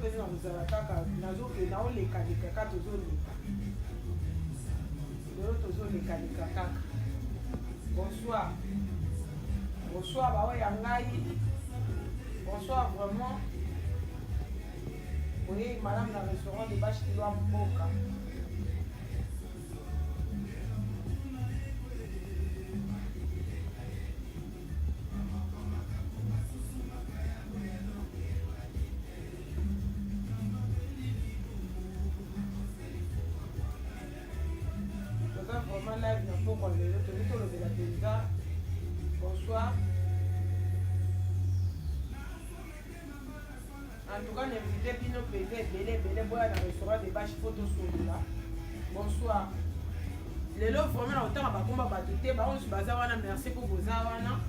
pesa na kuzala kaka naoleka leka kaka tozoleka lelo tozoleka leka kaka bonsoir bonsoir baoyo ya ngai bonsoir vraiment oui madame na restaurant de Bache Kilwa Mboka vraiment live na poko lelo tolobela penza bonsoir en tout cas n'invitez bino penza ebele boya na restaurant de Bache photo solola bonsoir lelo vraiment na otanga bakomba bato te baoso baza wana merci po boza wana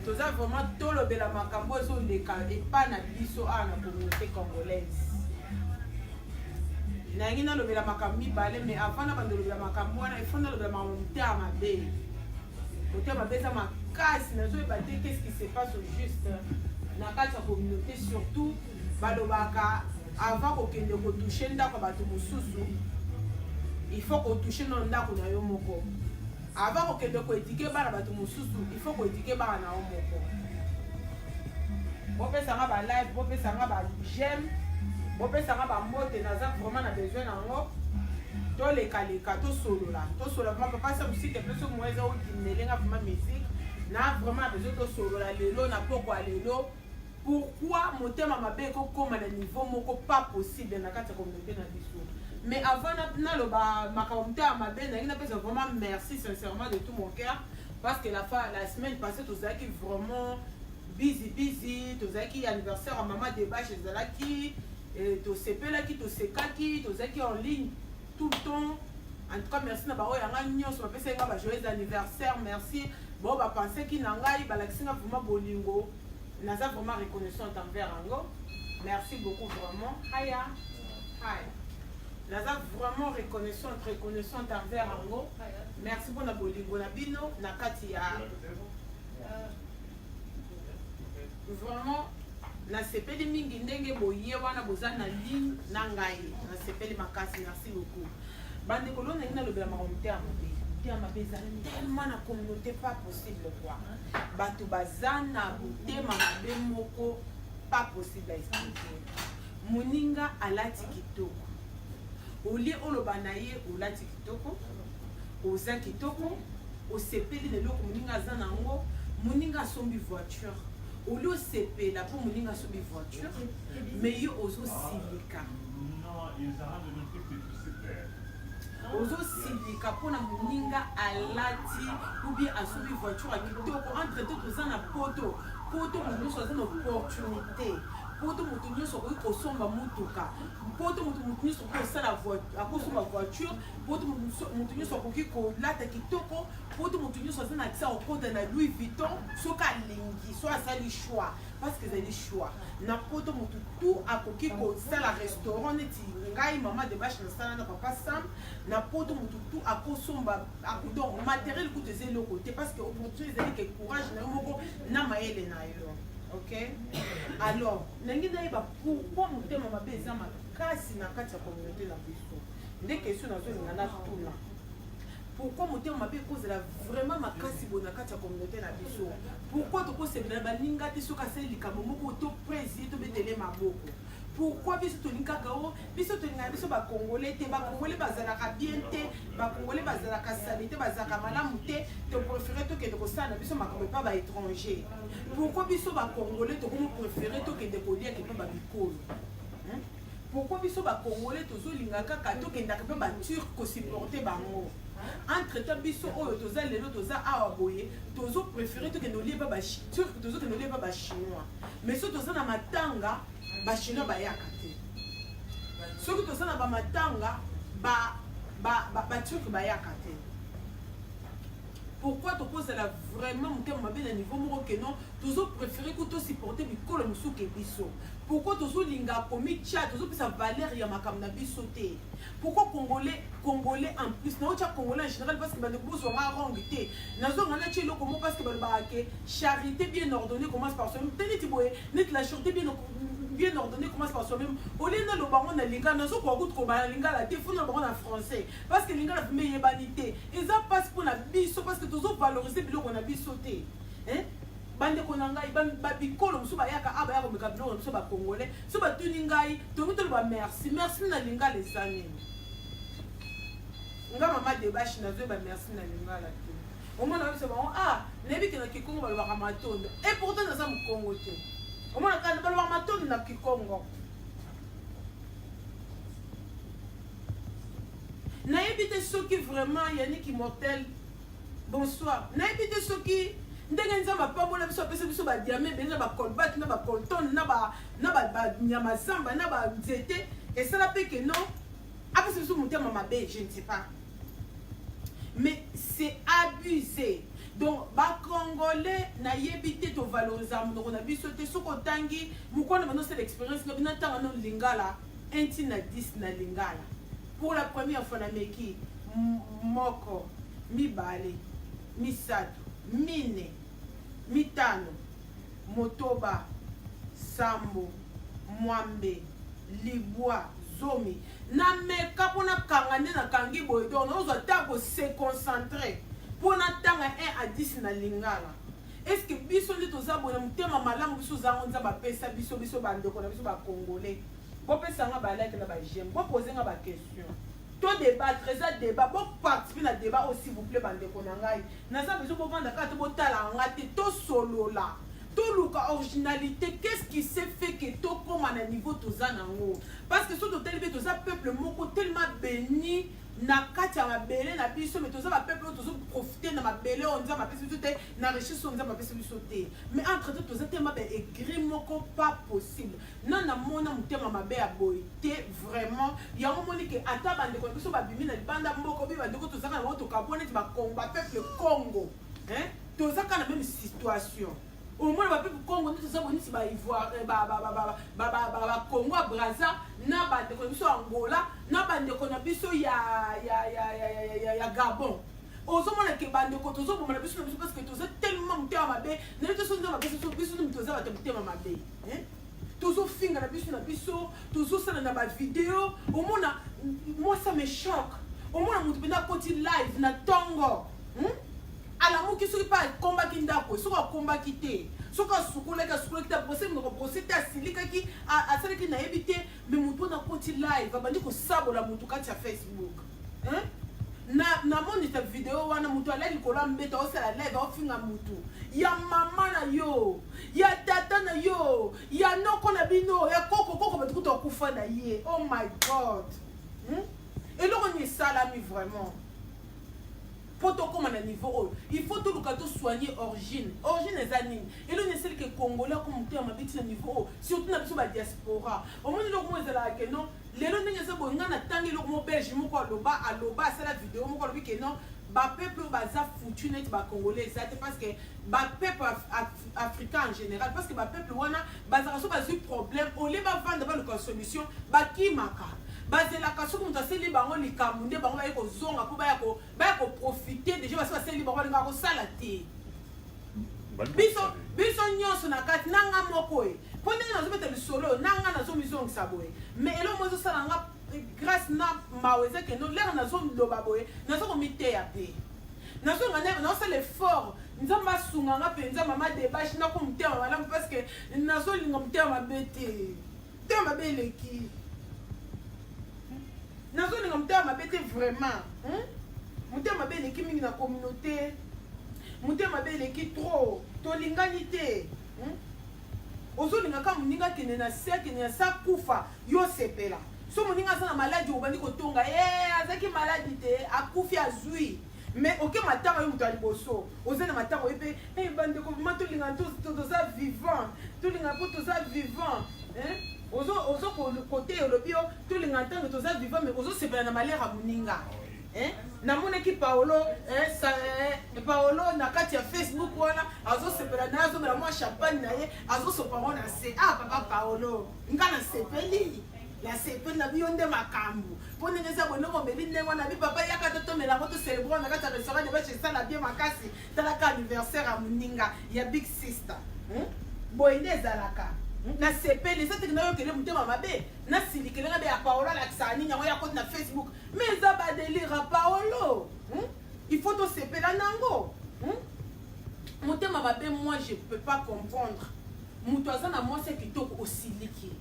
toza vraiment tolobela makambo ezoleka epa na biso awa na communauté congolaise nangi nalobela makambo mibale mais avant na bandolobela makambo wana ifo nalobela makambo motema mabe motema mabe eza makasi nazoyeba te qu'est-ce qui se passe au juste na kati ya communauté surtout balobaka avant kokende kotouche ndako ya bato mosusu il faut kotouche no ndako na yo moko avant kokende koetike bana bato mosusu il faut koetike bana na yo moko bopesanga ba live bopesanga ba j'aime bopesanga ba mbote naza vraiment na besoin nango tolekaleka tosolola vraiment papa ça aussi te place moeza okinelenga vraiment musique na vraiment besoin tosolola lelo na poko lelo pourquoi motema mabe kokoma na niveau moko pas possible na kati ya communauté na biso mais avant naloba makambo motema mabe nangi napesa vraiment merci sincèrement de tout mon cœur parce que la semaine passée tozalaki vraiment busy tozalaki anniversaire à maman de Bache ezalaki tosepelaki tosekaki tozalaki en ligne tout le temps en tout cas merci na bao yanga nyonso bapesa nga ba joyeux anniversaire merci bon ba penser ki na ngai balakisinga vraiment bolingo naza vraiment reconnaissante envers yango merci beaucoup vraiment haya naza vraiment reconnaissante envers yango merci pour na bolingo na bino na kati ya vraiment nasepeli mingi ndenge boye wana boza na ligne na ngai nasepeli makasi merci beaucoup bandeko lona ngi nalobela makambo te ya mabe ezali tellement na communauté pas possible quoi bato baza na botema mabe moko pas possible expliquer moninga alati kitoko olie oloba na ye olati kitoko oza kitoko osepeli leloko moninga aza nango moninga asombi voiture au lieu CP là pour moninga sur des voitures mais yo ozo silika non ils arrêtent de notre truc super ozo silika pour na moninga alati ou bien asubi voiture akitoko entre tout ça na poto moninga so za na opportunité poto moninga so ko somba mutuka poto moninga so ko sala voiture akosomba voiture poto moninga so ko ko lata kitoko poto moninga so za na tsa okode na Louis Vuitton soka lingi so asali choix parce que c'est des choix na poto motu tout akoki ko sala restaurant neti ngai maman de Bache na sala na papa Sam na poto motu tout akosomba akudon matériel kuteze le côté parce que opportunité que courage na moko na maele na yo. Ok? Alors, nangi naïba pourquoi motema mabe eza makasi na kati ya communauté na biso. Nde question nazo ngana tuna. Pourquoi motema mabe kozela vraiment makasi bona kati ya communauté na biso. Pourquoi toko sebela baninga te soka seli likambo moko to président to betele maboko. Pourquoi biso tolinga gao biso tolinga biso ba congolais te ba congolais bazalaka bien te ba congolais bazalaka salite bazalaka malamu te to préférer to ke de kosana biso makambo pas ba étranger. Pourquoi biso ba congolais to comme préférer to ke de kolia ke pas ba bikolo. Pourquoi biso ba congolais to zolinga kaka to ke ndaka ba turc ko supporter bango. Entre temps biso oyo toza lelo toza awa boye tozo préférer to ke no lieba ba turc tozo ke no lieba ba chinois. Mais so toza na matanga ba chinois ba yaka te. Soki toza na ba matanga ba turc ba yaka te. Pourquoi tu poses là vraiment mon niveau moko que non toujours préféré que tu supporter bikolo musuke biso. Pourquoi toujours linga komi chat toujours pesa valeur ya makamna biso te. Pourquoi congolais en plus na ocha congolais en général parce que ba ndeko so nga rongité. Nazo ngana chelo parce que ba ke charité bien ordonnée commence par soi. Tenez tiboye net la charité bien bien ordonné commence par soi-même. Au lieu de le baron de lingala, nous avons beaucoup de lingala, des fois nous baron en français. Parce que lingala fait meilleure vanité. Et ça passe pour la biso parce que tous autres valoriser bilo qu'on a bisoté. Hein? Bande konanga ba bikolo musu ba yaka aba yako mekabilo musu ba congolais. So ba tuningai, to mutu ba merci. Merci na lingala les années. Nga mama débat na zo ba merci na lingala. Au moins on se bon ah, nebi que na Kikongo ba ba matondo. Et pourtant na ça mu Congo te. Au moins quand ba ba matondo na Kikongo. Na éviter ceux qui vraiment Yannick immortel. Bonsoir. Na éviter ceux qui ndenge nzamba pambola biso pesa biso ba diamé benza ba colbat na ba colton na ba nyama samba na ba nzete et ça la paix que non après c'est sous mon terme mabe je ne sais pas mais c'est abusé donc ba congolais na yebité to valoriser mon na biso te soko tangi mukona maintenant c'est l'expérience na bina tanga no lingala 1 na 10 na lingala pour la première fois na meki moko mibale misato mine mitano motoba sambo mwambe libwa zomi na meka pona kangane na kangi boy donc nous attends se concentrer pona tanga 1 à 10 na lingala est-ce que biso ndi tozabona mutema malamu biso zango nzaba pesa biso bandeko na biso ba congolais bo pesa nga ba like na ba j'aime bo poser nga ba question to débattre ça débat bo participer na débat aussi s'il vous plaît bandeko na ngai na ça besoin bo vanda ka to botala ngati to solo là to luka originalité qu'est-ce qui s'est fait que to comme à niveau toza nango parce que surtout tel be toza peuple moko tellement béni na kati ya mabele na biso mais toza ba peuple tozo profiter na mabele on dit ma pesa biso te na richesse on dit ma pesa biso te mais entre deux toza tellement ben écrit moko pas possible non na mona mutema mabe ya boité vraiment ya moni que ata bande ko biso ba bimi na banda moko bi bande ko toza kana moto kabone ti ba Congo peuple Congo hein toza kana même situation au moins le peuple Congo nous sommes venus ba Ivoire ba Congo Brazza na bande ko biso Angola na bande ko na biso ya Gabon ozomona ke bande ko tozomona biso parce que toza tellement mutema mabe na biso nza mabe biso toza ba mutema mabe hein tozo finga na biso tozo sala na ba vidéo au moins moi ça me choque au moins mutu penda koti live na tongo ala mo ki soki pa combat ki ndako soki combat ki te soki sukula kita procès mo procès ta silika ki asala ki na ebité mais mutu na koti live abandi ko sabola mutu kati ya Facebook hein na moni ta vidéo wana mutu ala likola mbeta osala live ofinga mutu ya mama na yo ya tata na yo ya noko na bino ya koko batuku to kufa na ye oh my god et là on est salami vraiment pour tout comme à niveau il faut tout le cas soigner origine les animes et là on est celle que congolais comme terme à petit niveau surtout na biso ba diaspora au moins le comment là que non les gens n'ont pas besoin na tangi le comment belge moko aloba c'est la vidéo moko lobi que non ba peuple baza foutu net ba congolais ça parce que ba peuple africain en général parce que ba peuple wana baza so ba problème au lieu ba vendre ba le solution ba kimaka bazela kasoku mutu aseli bango likambo nde bango baye kozonga mpo baya koprofite déjà basi baseli bango balinga kosala te biso nyonso na kati nanga moko e mpo ndenge nazobeta lisolo nanga nazomizongisa boye mais elo mo ezosala nga grâce na mawe eza keno lere nazoloba boye nazokomiteya mpe nazosala effort nzambe asunganga mpenza mama debashi nako motema malamu parce que nazolinga motema mabe te motema mabe eleki nazolinga mutema mabe te vraiment mutema mabe eleki mingi na communauté mutema mabe eleki trop tolingani te ozolinga ka moninga kende na se kende na sa kufa yo sepela so moninga aza na maladi obandi kotonga azaki maladi te akufi azwi mais oke matanga yo mutu ya liboso oza na matanga oye mpe bandeko vraimen tolinga toza vivant tolinga mpo toza vivant ozo côté olobi tout les ngantanga toza vivant mais ozo sepela na malera muninga na moneki Paolo Paolo na kati ya Facebook wana azo sepela na azo mela moi champagne na ye azo sopango na se papa Paolo ngana sepeli la sepeli na bionde makambu pone ngeza bonoko beli ndenge na bi papa yaka to mela ko to célébrer na kati ya restaurant de chez ça la bien makasi tala ka anniversaire a muninga ya big sister boyende zalaka na sepeli ça tekna yo kele mutema mabe na silikele na be ya Paolo la kisani nyango ya compte na Facebook mais ça ba délire à Paolo il faut to sepela nango mutema mabe moi je peux pas comprendre mutu azana moi c'est kitoko osiliki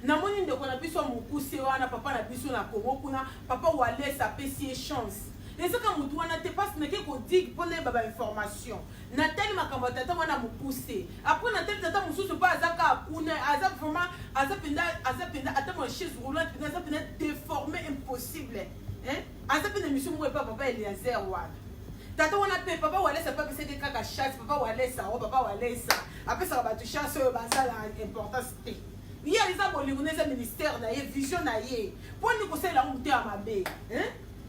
na moni ndeko na biso mukuse wana papa na biso na Congo kuna papa wale sa pesi chance et ça quand mutu wana te passe na ke ko dig pour les baba information na tel makambo tata wana mukuse après na tel tata mususu pa azaka kuna aza vraiment azapenda ata mo chaise roulante penda azapenda déformé impossible hein azapenda mission mo papa Eliezer wana tata wana pe papa wale sa papa c'est que kaka chasse papa wale sa o papa wale sa après ça va tu chasse baza la importance te il y a les aboligonais ministère na ye vision na ye pour nous conseiller la monter à ma baie hein.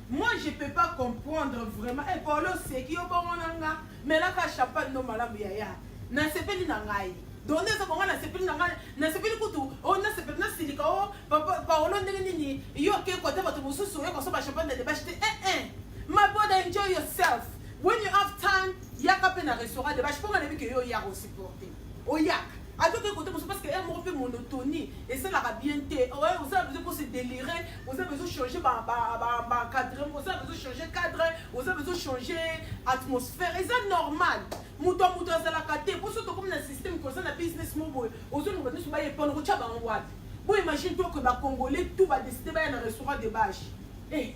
Moi je peux pas comprendre vraiment et Paulo c'est qui au bon nanga mais là ka champagne no malamu ya na sepeli na ngai donner ça bonga na sepeli na ngai na sepeli kutu on na sepeli na silika o papa Paulo ndenge nini yo ke ko taba to mususu yo ko so ba champagne de bachete my brother enjoy yourself when you have time yaka na restaurant de bach pour na que yo ya aussi porter o yak à tout côté parce que elle me fait monotonie et ça la bien ouais vous avez besoin pour se délirer vous avez besoin de changer cadre vous avez besoin de changer cadre vous avez besoin de changer atmosphère et c'est normal mouton ça la caté pour surtout comme un système comme ça la business mobile aux autres nous nous pas prendre au tchaba en wad bon imagine toi que ba congolais tout va décider ba un restaurant de bâche eh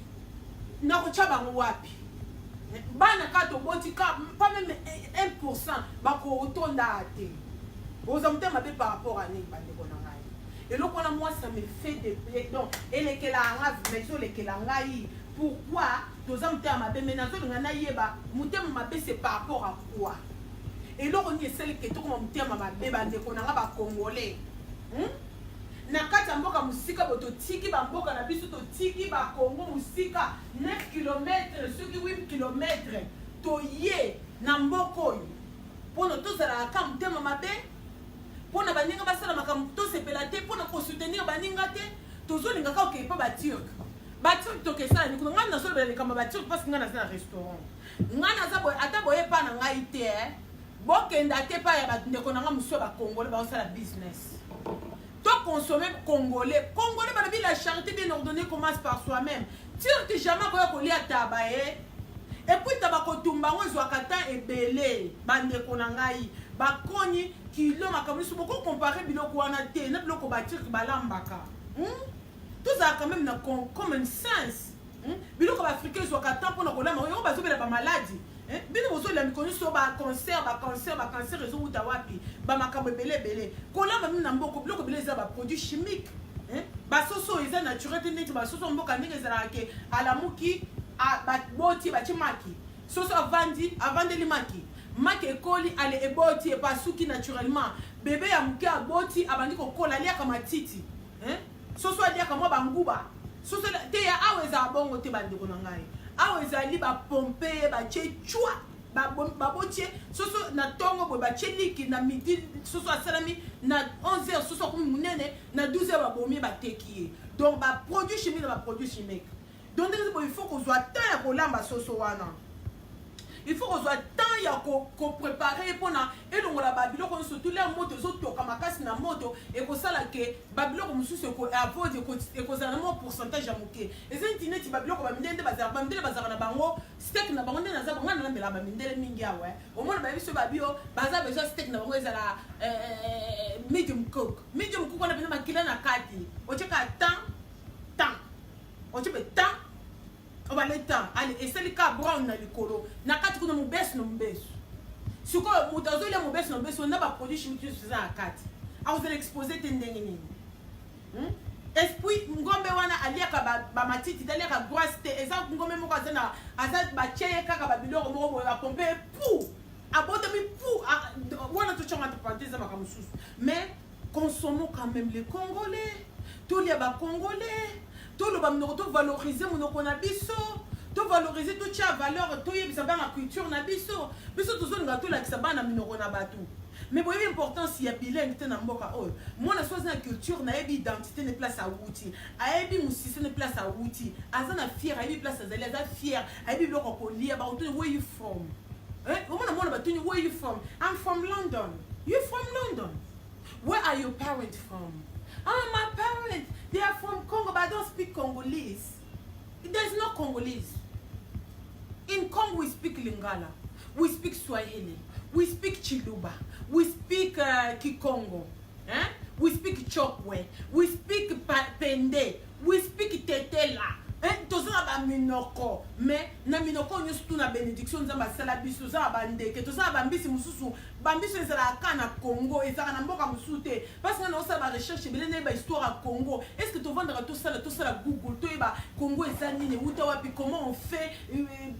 na ko tchaba en wapi bana kato botika pas même 1% ba ko otonda ate aux hommes par rapport à nous, et donc moi ça me fait des plaies donc et les que la mais sur les que la pourquoi aux hommes mais c'est par rapport à quoi et donc on est celle qui est comme ma congolais na kati ya mboka musika boto tiki ba mboka na biso to tiki ba Congo musika 9 km ceux qui 8 km to ye na mboko pour nous tous à la camp tema mabe pour na baninga basala makambo to sepelate pour na ko soutenir baninga te tozo linga ka ke pa ba turc to ke sala ni ko ngana so bele kama ba turc parce que ngana na restaurant ngana za boy ata boye pa na ngai te bokenda te pa ya ba ndeko na ngamu so ba congolais ba sala business to consommer congolais ba la charité bien ordonnée commence par soi-même turc jamais ko lia tabaye et puis tabako tumba ngo kata ebele bande konangai bakoni kilo makambo so beaucoup comparer biloko wana te na biloko batir balambaka tout ça quand même na common sense biloko ba africain zo kata pona kolama yo bazobela ba maladie bino bozo la mikoni so ba cancer rezo uta wapi ba makambo belebele kolama mina mboko biloko beleza za ba produits chimiques ba soso eza naturel te neti ba soso mboka ndenge za ke alamuki ba boti ba chimaki soso avandi limaki maki ekoli ale eboti e pasuki naturellement bébé ya muke aboti abandi kokola lia kama titi soso alia kama banguba soso te ya aweza bongo te bandeko na ngai aweza li ba pompe ba chechua ba botie soso na tongo bo ba cheliki na midi soso asalami na 11h soso comme munene na 12h ba bomi ba tekié donc ba produit chimique na ba produit chimique donc il faut qu'on soit temps ya kolamba soso wana il faut qu'on soit temps ya ko préparer pour na et donc la babilo ko surtout les moto zoto kama kasi na moto et ko sala ke babilo ko mususu ko avoid et ko zana pourcentage ya muke et c'est internet babilo ko ba mindende bazara na bango steak na bango ndena za bango na mbela ba mindele mingi awe au moins ba biso babio baza besoin steak na bango ezala medium cook na bina makila na kati o cheka temps o chebe temps on va le temps allez et c'est le cas brown na likolo na kati kuna mubesu siko mutazo ile mubesu na ba produit chimique za kati a vous l'exposer tendenge nini esprit ngombe wana aliaka ba matiti aliaka grosse te eza ngombe moko azana aza ba cheye kaka ba biloko moko ba pompe pou abote mi pou wana to changa to parenthèse makamususu mais consommons quand même les Congolais tous les ba Congolais tout le bam to valoriser monoko na biso to valoriser tout tia valeur to yebisa ba na culture na biso tout nga to la kisaba na minoko na batu mais boye importance ya bilingue te na mboka oyo mona sozi na culture na yebi identité ne place à wuti ayebi musisi ne place à wuti azana fier ayebi place azali aza fier ayebi biloko kolia ba to where you from mona batuni where you from I'm from London you from London Where are your parents from? Ah, my parents, they are from Congo, but I don't speak Congolese. There's no Congolese. In Congo, we speak Lingala, we speak Swahili, we speak Chiluba, we speak Kikongo, we speak Chokwe, we speak Pende, we speak Tetela. Tozana ba minoko, mais na minoko nyo surtout na bénédiction nzamba sala biso za bandeke, tozana ba mbisi mususu, ba mbisi ezala kana Congo, ezala na mboka musute, parce que na osala ba recherche belene ba histoire à Congo. Est-ce que to vendra to sala Google, to eba Congo ezani ne uta wapi, comment on fait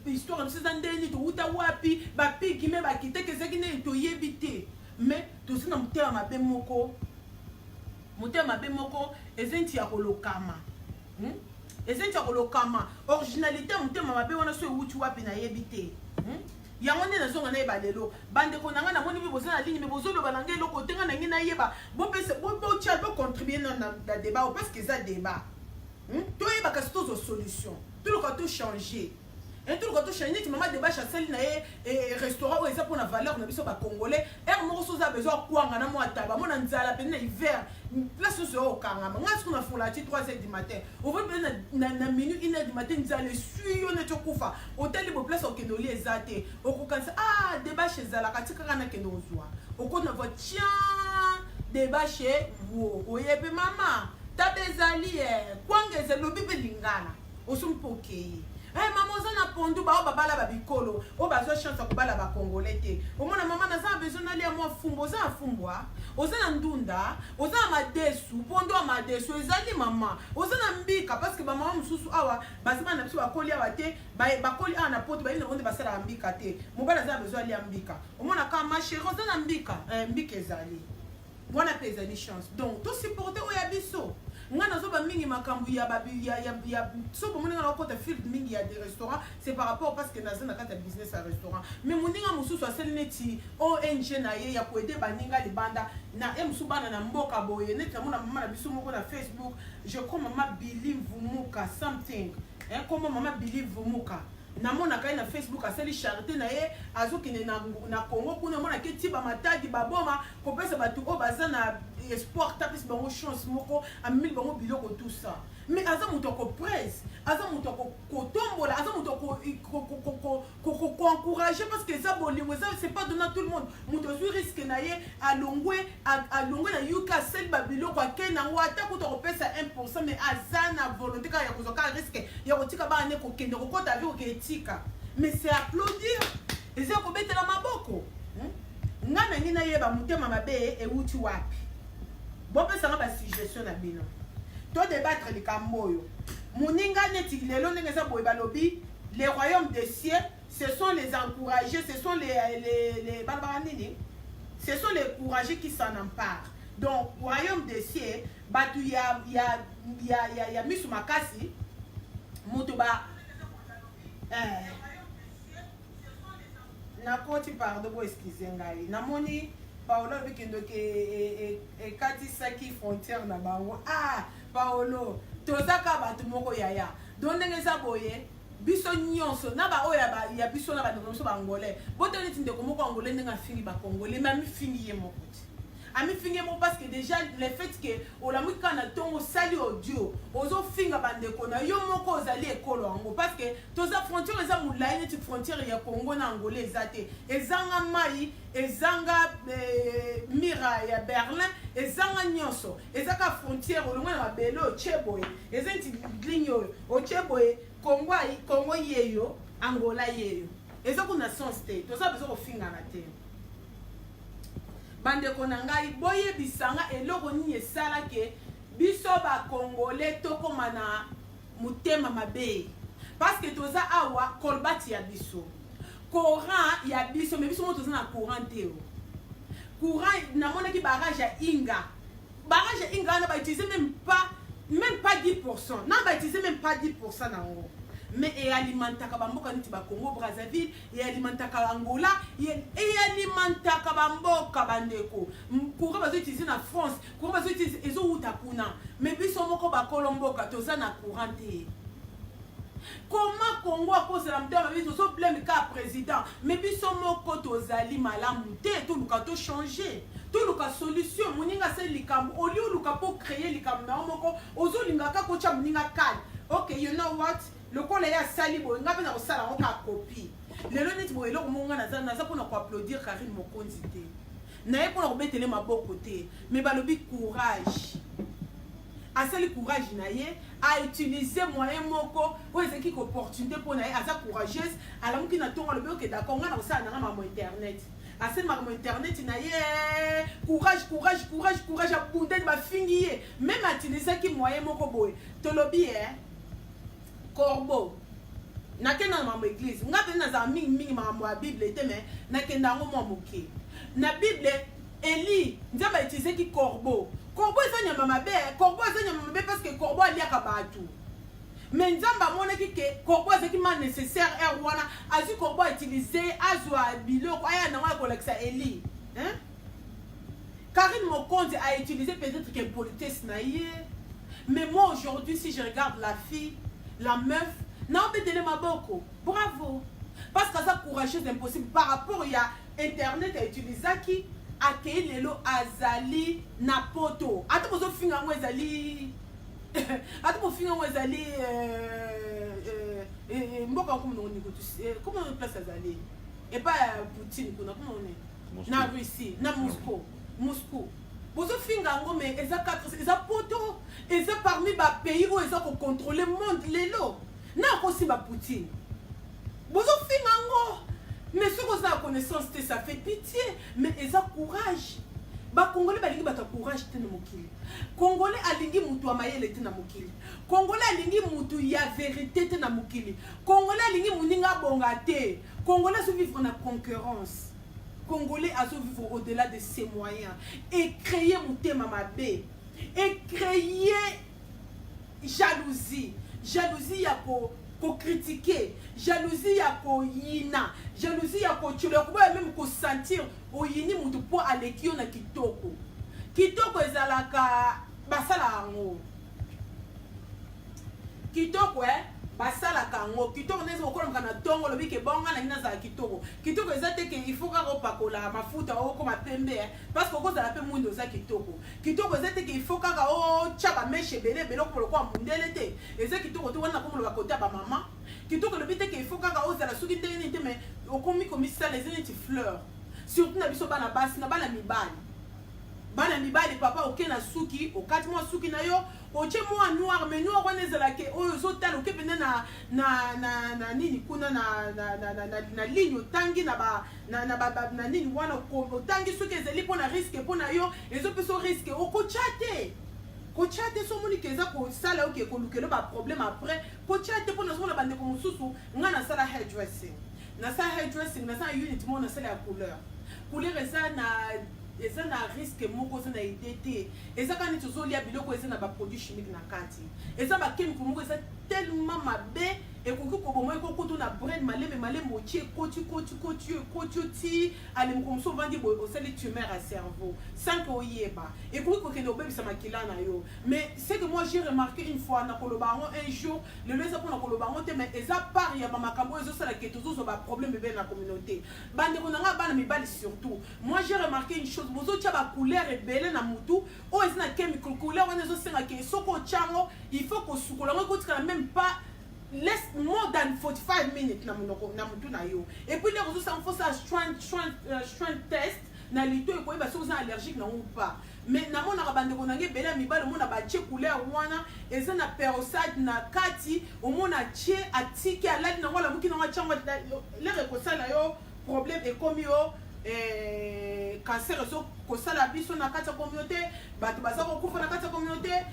histoire de ces andeni to uta wapi, ba piki me ba kite kezaki ne to yebite. Mais tozana mutema mabe moko. Mutema mabe moko ezenti ya kolokama. Ezenti kolokama originalité mutema mabe wana so wuti wapi na yebite yango nde nazonga na yeba lelo bande ko nanga na moni bi bozana ligne me bozolo balanga eloko tenga na ngi na yeba bo pese bo tia bo contribuer na débat parce que ça débat to yeba ka sto solution tout le temps changer et tout le temps changer ti mama débat chassel na restaurant ou ça pour la valeur na biso ba congolais er mo so za besoin kwanga na mo ataba mo na nzala pe na hiver la sauce au kangama nga ce qu'on a fait là 3h du matin on va na minute 1h du matin nzala suyo na tokufa hôtel bo place au kenoli ezate okokanisa ah débat chez zala katika kana kendo ozwa okona voit tiens débat chez wo oyepe mama tabezali kwanga ezelobi be lingana osumpokeye maman zana pondu ba babala ba bikolo o bazo chance ko bala ba congolais te o mona mama na za besoin na lia mo fumbo za fumbwa o za ndunda o za madesu pondo madesu ezali mama o za mbika parce que ba mama mususu awa bazima na biso bakoli awa te ba koli ana poto ba ina onde basala mbika te mo bala za besoin lia mbika o mona ka ma chérie o za mbika mbika ezali wana pe ezali chance donc to supporter o ya biso ngana zo ba mingi makambu ya babi ya so bo moninga na kota field mingi ya des restaurants c'est par rapport parce que nazana kata business à restaurant mais moninga mususu aseli neti ONG na ye ya ko aider baninga libanda na musu bana na mboka boye neti mona mama na biso moko na Facebook je crois mama believe Vumuka something comment mama believe Vumuka na mona kai na Facebook aseli charité na ye azokine na Congo kuna mona ke tiba matadi baboma ko pesa batu o bazana espoir tapis bango chance moko a mille bango biloko tout ça mais aza muto ko presse aza muto ko tombola aza muto ko encourager parce que ça bolingo ça c'est pas donné à tout le monde muto zu risque na ye alongwe na yuka sel babiloko akena ngwata ko to pesa 1% mais azana volonté ka ya kozoka risque ya kotika ba ne ko kende ko kota vi ko etika mais c'est applaudir eza ko betela maboko ngana ngina yeba mutema mabe e wuti wapi bon pesa nga ba suggestion na bino to débattre likambo yo muninga neti lelo ndenge za boye balobi les royaumes des cieux ce sont les encouragés ce sont les barbaranini ce sont les courageux qui s'en emparent donc royaume des cieux batu ya misu makasi mutu ba na koti pardon bo excusez ngai namoni Paolo bikendo ke ekatisaki frontière na bango Paolo tozaka batu moko yaya donc ndenge eza boye biso nyonso na ba oya ba ya biso na ba ndeko bangolais boto neti ndeko moko angolais ndenge afingi ba congolais mais afingi ye moko ami fingi mo parce que déjà le fait que olamu kana tongo sali audio ozo finga bandeko na yo moko ozali ekolo ango parce que toza frontière eza mulai neti frontière ya Congo na angolais ezate ezanga mai ezanga mira ya Berlin ezanga nyonso ezaka frontière olongo na belo cheboy ezenti ligne o cheboy Congo yeyo Angola yeyo ezako na sens te toza besoin kofinga na te bande konangai boye bisanga eloko ni esala ke biso ba congolais tokoma na mutema mabe parce que toza awa kolbati ya biso courant ya biso mais biso mo toza na courant teo courant na mona ki barrage ya Inga na ba utiliser même pas 10% na ba utiliser même pas 10% na ngo mais et alimentaka bamboka niti ba Congo Brazzaville et alimentaka Angola et alimentaka bamboka bandeko courant bazo utiliser na France courant bazo utiliser ezo uta kuna mais biso moko ba kolomboka toza na courant te comment Congo a posé la mtema biso so blème ka président mais biso moko tozali malamu te to luka to changer toluka solution moninga se likambo oli oluka po créer likambo na moko ozolingaka kocha moninga kale. Okay, you know what, lokola ya sali boye nga pe na kosala ngo ka copie lelo neti boye eloko monga naza mpona koapplaudir Karine Mokonzi te naye mpona kobetele maboko te mais balobi courage asali courage na ye a utiliser moyen moko oyo ezalaki opportunité mpo na ye aza courageuse alamuki na ntongo alobi oke d'accord nga na kosala nanga mamo internet asali makambo internet na ye courage abundani bafingi ye même atilisaki moyen moko boye tolobi corbeau nakenda na mambo église nga pe nazala mingi makambo ya bible te me nakenda yango mwa moke na bible Eli nzambe autilisaki corbeau eza nyama mabe parce que corbeau aliaka bato mais nzambe amonaki ke corbeau ezalaki ma nécessaire wana azwi corbeau autiliser azwa biloko aya nango akolakisa Eli Karine Mokonzi a utilisé peut-être que politesse na ye mais moi aujourd'hui si je regarde la fille la meuf, n'a pas télé maboko. Bravo. Parce que ça courageuse impossible par rapport à internet à utiliser qui accueille les lots azali na poto. Attends pour finir moi azali. Attends pour finir moi azali mboka comment on dit comment on place azali et pas Poutine comment on est na Russie na Moscou. Bozo finga ngo mais eza 4 eza poto eza parmi ba pays où eza ko contrôler monde lelo na ko si ba Poutine bozo finga ngo mais ce que ça connaissance ça fait pitié mais eza courage ba congolais balingi bata courage te na mokili congolais alingi mutu amayele te na mokili congolais alingi mutu ya vérité te na mokili congolais alingi muninga bonga te congolais se vivre na concurrence Congolais à vivre au-delà de ses moyens et créer Moutema Mabé et créer jalousie à pour critiquer, jalousie à pour yina, jalousie à pour tu le vois même pour sentir au yini moutou pour aller qui on a kitoko ezalaka basala ango kitoko basala kango kitoko neza okolomka na tongo lobi ke bonga na ngina za kitoko ezate ke il faut ka opakola mafuta o ko mapembe parce que okozala pe mundo za kitoko ezate ke il faut ka o chaba meshe bele ko lokwa mundele te eza kitoko to wana ko loba kota ba mama kitoko lobi te ke il faut ka ozala suki te ni te mais okomi komisa les enti fleurs surtout na biso bana basi na bana mibali papa oke na suki okati mo suki na yo oche moi noir mais noir on ezala ke oyo zotala oke pene na nini kuna na ligne tangi na nini wana ko tangi suki ezali pona risque pona yo ezo peso risque okochate so moni keza ko sala oke ko lukelo ba problème après kochate pona so na bande ko mususu nga na sala hairdressing na sa unit mo na sala ya couleur eza na risque moko eza na idée eza kani tozolia biloko eza na ba produits chimiques na kati eza ba chemical moko eza tellement mabe ekoki koboma ekokutu na brain maleme motie koti ti ale mkomso vandi boy osali tumeur à cerveau sans que oyeba ekoki kokende obebisa makila na yo mais c'est que moi j'ai remarqué une fois na kolobango un jour le lesa pour na kolobango te mais eza part ya ba makambo ezo sala ke tozo ba problème be na communauté bande ko nanga bana mibali surtout moi j'ai remarqué une chose bozo tia ba couleur ebele na mutu o ezina chemical couleur wana ezo senga ke soko chango il faut ko sukola ngo kotika même pas less more than 45 minutes na mutu na yo et puis les réseaux ça faut ça strength test na lito e koyeba so za allergique na ou pas mais na mona bande ko nange bela mibalo mona ba che couleur wana eza na peroxide na kati o mona che atiki ala na ngola muki na chango le rekosala yo problème et comme yo cancer so kosala biso na kati ya communauté bato baza kokufa na kati ya communauté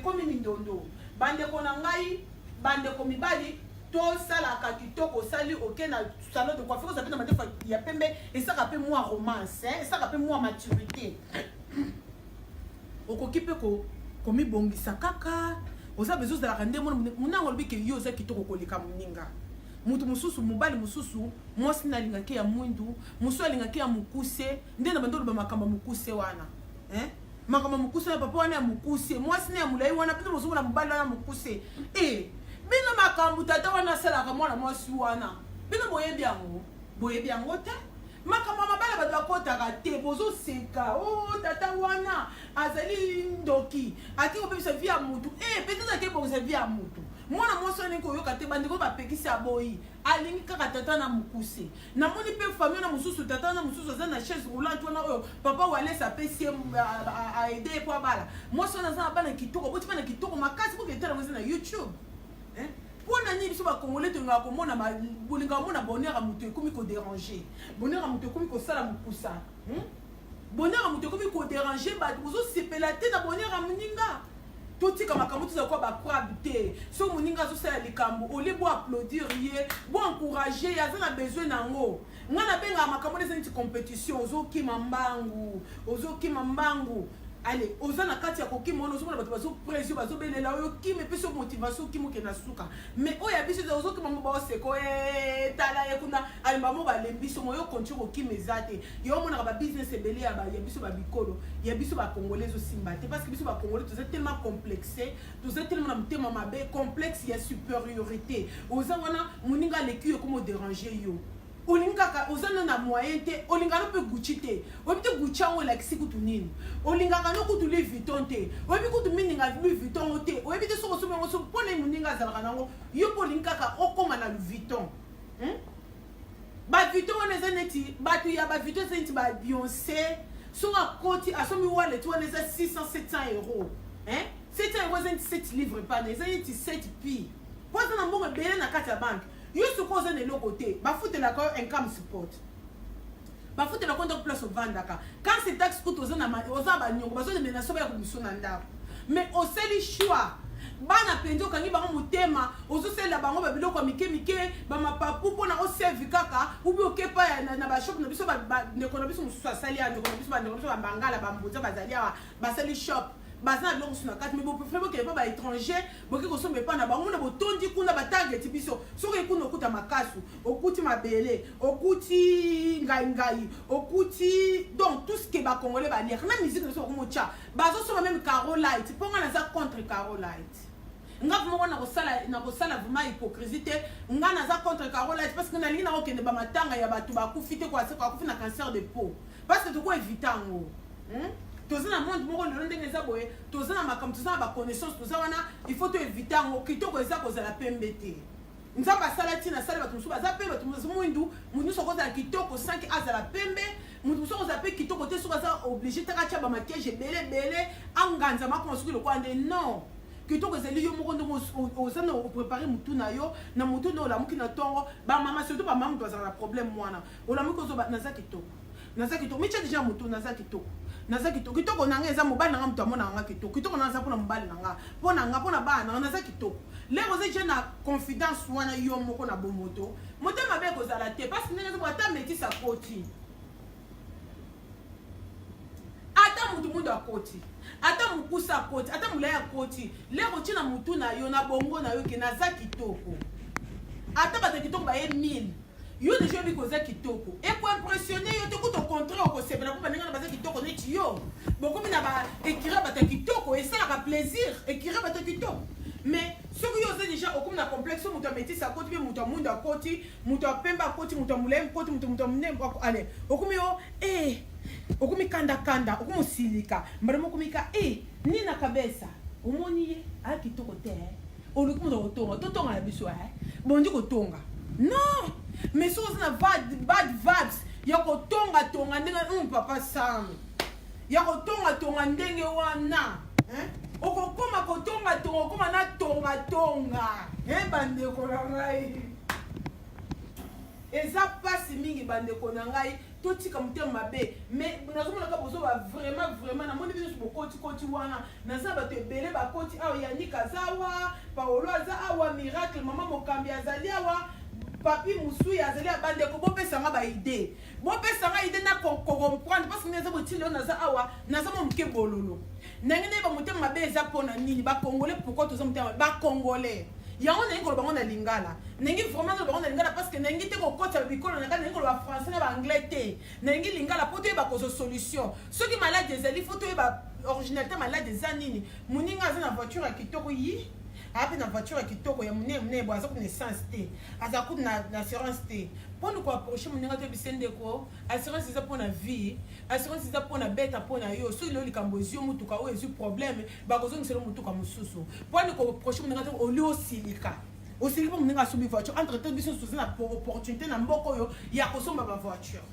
comme mindondo bande ko na ngai bande ko mibali to sala ka kitoko sali aucun salon de coiffure ça peut demander il y a pembe et ça rappelle moi romance ça rappelle moi maturité okokipe ko komi bongisa kaka oza besoin de la rendre mona ngolobi ke yo za kitoko koleka muninga mutu mususu mubali mususu mwasi na lingaki ya mwindu musu alingaki ya mukuse ndena bandolo ba makamba mukuse wana makamba mukuse na papa wana ya mukuse mwasi na ya mulai wana pino musuku na mubali wana mukuse bino makambu tata wana sala ka mwana mwasi wana bino boyebi yango te makambo mabala bato bakotaka te bozoseka o tata wana azali ndoki ati kopebisa vi ya mutu peut-être ake bokisa vi ya mutu mwana mwasi wana koyoka te bandeko bapekisi aboyi alingi kaka tata na mokuse namoni mpe famille na mosusu tata na mosusu aza na chaise roulante wana oyo papa walesa apesi aide ye po abala mwasi wana aza na bana kitoko boti bana kitoko makasi po ketala eza na YouTube mpona nini biso bakongole tolingaka komona bolingaka komona bonheur ya moto ekomi kodéranger bonheur ya moto ekomi kosala mokusa bonheur ya moto ekomi kodéranger bato bozosepela te na bonheur ya moninga totika makambo tozala kwa bakrabe te so moninga azosala likambo olie bo applaudir ye bo encourager ye aza na besoin nango nga nabengaka makambo eza neti compétition ozokima mbangu allez oza na kati ya kokima wana ozomona bato bazopresio bazobelela oyo okima epesi motivation okima oke na suka mais oyo ya biso ozokima mo baoseko tala ye kuna alemba mo balembiso mo yo konti kokima eza te yo omonaka babusiness ebele ya biso babikolo ya biso bakongolais ezosimba te parce que biso bakongolais toza tellement complexé toza tellement na motema mabe complexe ya supériorité oza wana moninga aleki yo komo déranger yo olingaka ozana na moyen te olingaka mpe gucci te oyebi te gucci yango elakisi kutu nini olingaka no kutu Louis Vuitton te oyebi kutu mininga Louis Vuitton te oyebi te soko sobengo so mpona ye moninga azalaka nango yo mpe olingi kaka okoma na Louis Vuitton bavuitton wana eza neti bato ya bavuitton eza neti babeyoncé soki akoti asomi wallet wana eza 600-700 euros 700 euros eza neti 7 livre pana eza neti 7 pi po aza na mbongo ebele na kati ya banke yo soko oza na eloko te bafutelaka yo income support bafutelaka yo ndako place ovandaka quand c'est taxe kutu oza baniongo bazodemena soba ya komisio na ndako mais oseli choix bana penzi okangi bango motema ozosalela bango babiloko ya mike bamapapu mpona oservi kaka ubi okepa na bashop na biso bandeko na biso mosusu asali ya ndeko na biso bandeko na biso bambangala bambonza bazali awa basali shop baza na biloko mosusu na kati mais bopefere bokele mpa baétranger boke kosomba epa na bango na botondi kuna batargeti biso soki ekuna okuta makasu okuti mabele okuti ngai okuti donc tout ce que bakongole balire na musique na biso bakomotya bazosomba même Carolite mpo nga naza contre Carolite nga vraimen nakosala vraiment hypocrisie te nga naza contre Carolite parce que nalingi nakokende bamatanga ya bato bakufi te bakufi na cancer de peau parce que tokoevita yango toza na monde moko lelo ndenge eza boye toza na makambo toza na baconnaissance toza wana il faut toevita yango kitoko eza kozala pembe te nzambe asala ntina asali bato mosusu baza pembe bato mosusu mwindu motu mosusu akozala kitoko sanki azala pembe motu mosusu akozala mpe kitoko te soki aza oblige taka tia bamakiage ebele anganza makoma soki lokola nde non kitoko ezali yo moko ndenge oza na oprépare motu na yo na motu na olamuki na ntongo bamama surtout bamama moto azala na problème mwana olamuki ozoba naza kitoko mitia deja motu naza kitoko kitoko nanga eza mobali nanga moto amona nanga kitoko nanga eza mpona mobali nanga mpona bana nanga naza kitoko lero oza je na confidence wana yo moko na bomoto motema mabe ekozala te parce que ndenge eza ata métise akoti ata mutu akoti ata mokusa akoti ata molai akoti lero tina motu na yo na bongo na yo ke naza kitoko ata bato kitoko baye 1000 yo deja oyebi koza kitoko ekoimpressionne yo te kuta ocontraire okosepela mpo baninga na baza kitoko neti yo bokomi na baekira bato kitoko esalaka plaisir ekira bato kitoko mais soki yo oza deja okomi na complexe moto ya métise akoti mpe moto ya mwindu akoti moto ya pembe akoti moto ya molai akoti moto ya monene ale okomi yo okomi kanda okomi osilika mbala okomi ka nini akabesa omoni ye aya kitoko te oluki moto kotonga totonga na biso bondi kotonga non mais soki oza na bad vibes ya kotonga ndenge papa Sam ya kotonga ndenge wana okokoma kotonga okoma na tonga bandeko na ngai eza pasi mingi bandeko na ngai totika motema mabe mais nazomonaka bozoba vraiment namoni biso bokoti wana naza bato ebele bakoti awa Yannick aza awa Paolo aza awa Miracle mama mokambi azali awa papi musuya azali abandeko bopesanga baide bopesanga ide na comprendre parce que neza botile naza awa naza moke bololo ndenge nde bamotema mabe eza mpona nini bakongolais pourquoi toza motema bakongolais yango nengi koloba bango na lingala nengi vraiment koloba bango na lingala parce que nengi te kokota bikolo na kati nengi koloba français na baanglais te nengi lingala po toyeba kozo solution soki malade ezali fo toyeba originalité malade eza nini moninga aza na voiture ya kitoko yi ape na voiture kitoko ya mune bo aza kuna essence te aza kuna na assurance te pona ko approcher moninga to bisende ko assurance eza pona vie assurance eza pona beta pona yo so ile likambo ezio mutuka o ezio problème ba kozongisela mutuka mususu pona ko approcher moninga to oli osilika osilika moninga sobi voiture entre temps biso sous na opportunité na mboko yo ya kosomba ba voiture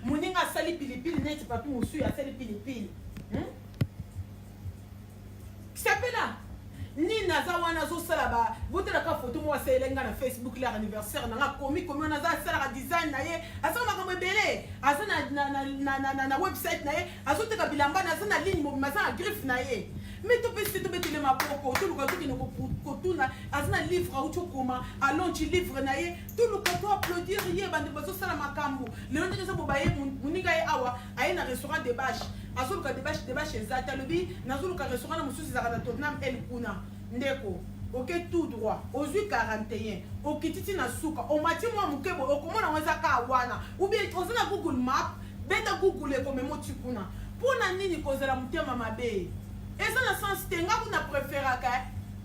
moninga asali pilipili net papi musu ya asali pilipili sapela ni naza wana zo sala ba votela ka photo mo aselenga na Facebook leur anniversaire na komi on a sala design na ye asa makambo ebele asa na website na ye azo teka bilamba na na ligne mo maza griffe na ye mais to pesi to betele ma poko to luka to kino ko tuna asa na livre au chokoma allons tu livre na ye to luka to applaudir ye bande bazo sala makambo le ndeke sa bobaye muninga ye awa aye na restaurant de bâche azoluka de bâche ezata lobi nazoluka restaurant na mususu zaka na Tottenham El Kuna ndeko ok tout droit ozui 41 okititi na suka omati mwa mukebo okomona weza ka wana ubi ozana Google Map beta Google ekomemo tikuna pona nini kozela mutema mabe eza na sens tenga kuna préféraka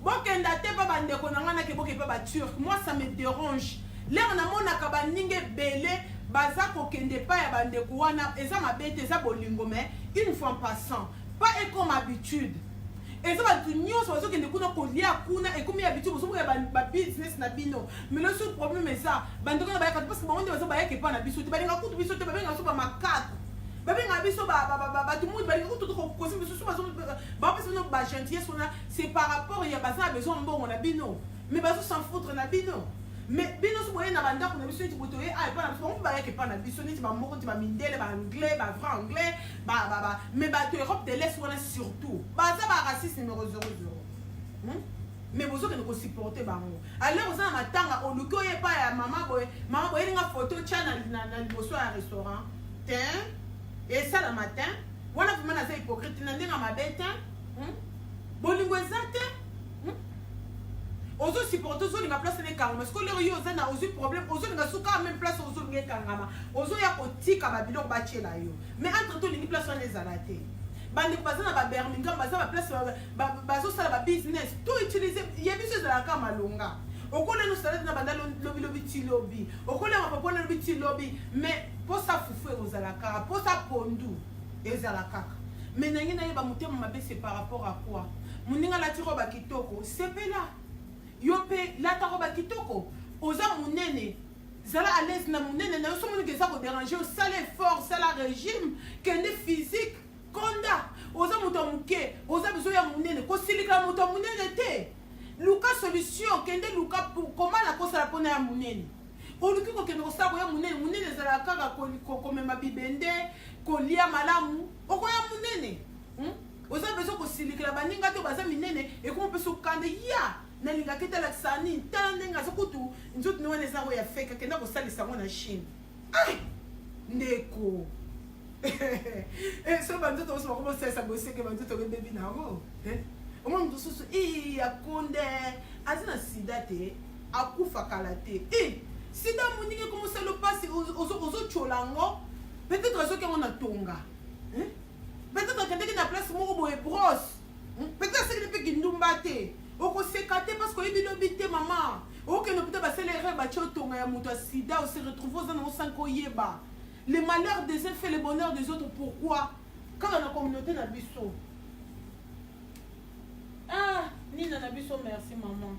bokenda te pa bandeko na ngana ke bokepa ba turc moi ça me dérange lero na mona ka baninge belé baza kokende pa ya bandeko wana eza mabete eza bolingo mais une fois en passant pas comme habitude eza batu nyonso bazokende kuna kolia kuna ekomi habitude bosoboya ba business na bino mais le seul problème eza bandeko na bayaka parce que bango nde bazo bayaka pa na biso te balinga kutu biso te babenga so ba makaka babenga biso batu mundi balinga kutu kosi biso so bazo bapesa bino ba gentillesse wana c'est par rapport ya baza besoin mbongo na bino mais bazo s'en foutre na bino mais bino so boye na banda kuna biso nti boto ye ai pa na biso ba yeke pa na biso nti ba moko nti ba mindele ba anglais ba vrai anglais mais ba to Europe de l'Est wana surtout baza ba raciste numéro 00 mais bozo ke ne ko supporter bango alors oza na matanga oluko ye pa ya mama boye linga photo channel na liboso ya restaurant tin et ça le matin wana vraiment na za hypocrite na ndinga mabete bolingo ezate ozo supporter ozo linga place ne kangama parce que le yo oza na ozo problème ozo linga suka même place ozo linga kangama ozo ya kotika ba biloko ba chela yo mais entre tout lingi place wana ezalate bande ko bazana ba Birmingham bazana ba place bazo sala ba business tout utiliser yebiso za ka malonga okole no sala na banda lobi tilobi okole ma papa na lobi tilobi mais pour ça fufu ezala ka pour ça pondu ezala kaka mais nangi na yeba mutema mabe c'est par rapport à quoi muninga la tiro ba kitoko sepela yope la tiro ba kitoko oza munene zala à l'aise na munene na so munike za ko déranger au sale effort sala régime kende physique konda oza muto muke oza biso ya munene ko silika muto munene te luka solution kende luka pour comment la kosa la pona ya munene oluki ko kende ko sa ko ya munene zala kaka ko mema bibende ko lia malamu oko ya munene oza beso ko silika baninga to baza minene e ko peso kande ya na linga ketala sani tala ndenga sokutu nzoto no wana za ya fake kenda ko salisa ngona Chine ai ndeko so bandoto oso ko sesa boseke bandoto ke baby na ho omo ndosusu akonde azina sida te akufa kalate sida moninge comme ça le passe ozo cholango peut-être ozo ke ngona tonga peut-être que na place moko boye brosse peut-être c'est que pe kindumba te oko sekate parce que ibilo bité maman ok no peut-être basele erreur ba chotonga ya muto sida on se retrouve dans un sanko yeba le malheur des uns fait le bonheur des autres pourquoi quand la communauté na biso nina na biso merci maman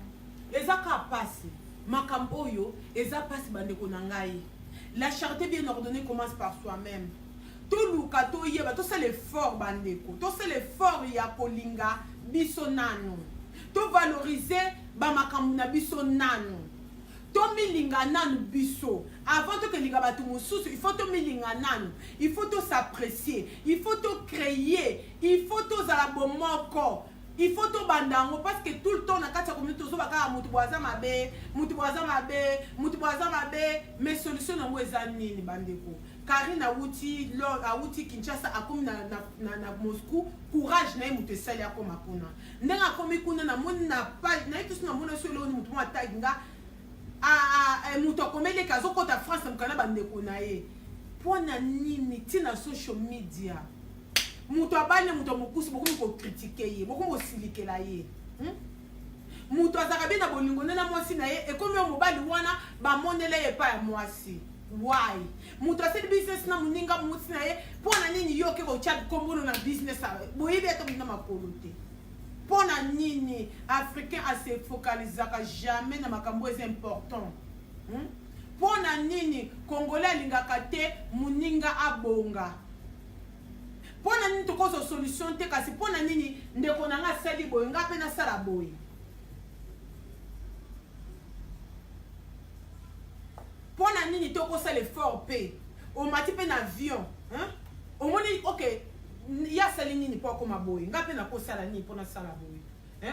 ezaka passe makambo yo eza passe bandeko na ngai la charité bien ordonnée commence par soi-même tout luka to yeba to c'est l'effort bandeko to c'est l'effort ya kolinga biso nano to valoriser ba makambo na biso nano to milinga nano biso avant que linga batu mususu il faut to milinga nano il faut to s'apprécier il faut to créer il faut to za bomoko il faut to bandango parce que tout le temps na kati ya communauté zo baka mutu boaza mabe mais solution na mo eza nini bandeko Karine awuti Kinshasa akomi na Moscou courage na mutu esali akoma kuna ndenga akomi kuna na moni na page na itusu na mona solo ni mutu mo atagi nga mutu akomele kazo kota France mukana bandeko na ye pona nini tina social media mutu abane mutu mokusi bokomi ko critiquer ye bokomi ko silikela ye mutu azaka bien na bolingo na mwasi na ye ekomi yo mobali wana bamonela ye pa ya mwasi. Why? Mutu aseli business na muninga mwasi na ye pona nini yo ke kocha kombono na business boyebi eto mina makolo te. Pona nini africain a se focalisaka jamais na makambo est important. Pona nini congolais alingaka te muninga abonga. Pona nini tokozo solution te kasi pona nini ndeko na nga sali boy nga pe na sala boy. Pona nini tokosa l'effort pe o mati pe na avion o moni OK ya sali nini po koma boy nga pe na ko sala nini pona sala boy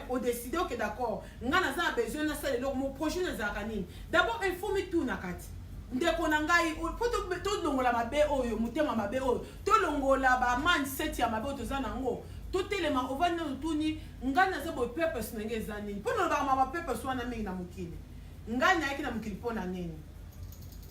o décider OK d'accord nga na za besoin na sala lo mo projet na za kanini d'abord il faut me tout na kati ndeko na ngai po to longola mabe oyo mutema mabe oyo to longola ba mindset ya mabe to za nango to telema ovana tuni nga na za boy purpose na ngeza nini pona ba ma purpose wana mingi na mukili nga na yaki na mukili pona nini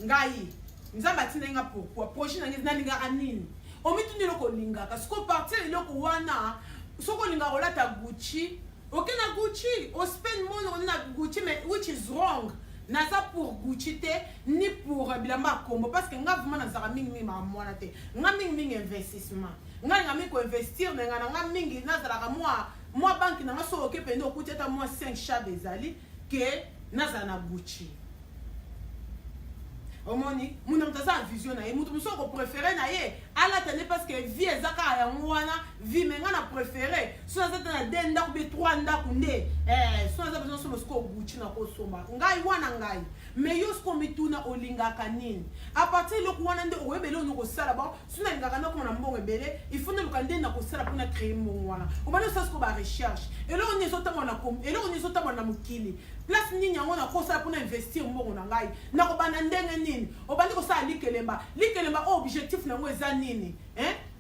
ngai nzamba tinenga pourquoi projet na ngeza ninga anini omituni loko linga parce que partir loko wana soko linga rolata Gucci okena Gucci o spend money na Gucci mais which is wrong. Naza pour Gucci te ni pour bilamba kombo parce que nga vraiment nazaka mingi ma mwana te nga mingi investissement nga mingi ko investir nga mingi nazala moi banque na nga so oke pende okuteta moi 5 chats bezali ke nazala na Gucci omoni muna mtaza vision na ye mutu muso ko préférer na ye ala tane parce que vie ezaka ya mwana vie menga na préférer so na zata na denda ku be 3 ndaku nde so na besoin so musko Gucci na ko somba ngai wana ngai mais yo sko mituna olinga kanini a partir lo kuwana nde oyebele ono ko sala ba suna lingaka na ko na mbongo ebele il faut ne lukande na ko sala pona créer mbongo wana obana so sko ba recherche elo oni so tamo na kom elo oni so tamo na mukili place nini yango na ko sala pona investir mbongo na ngai na ko bana ndenge nini obandi ko sala likelemba objectif na ngo eza nini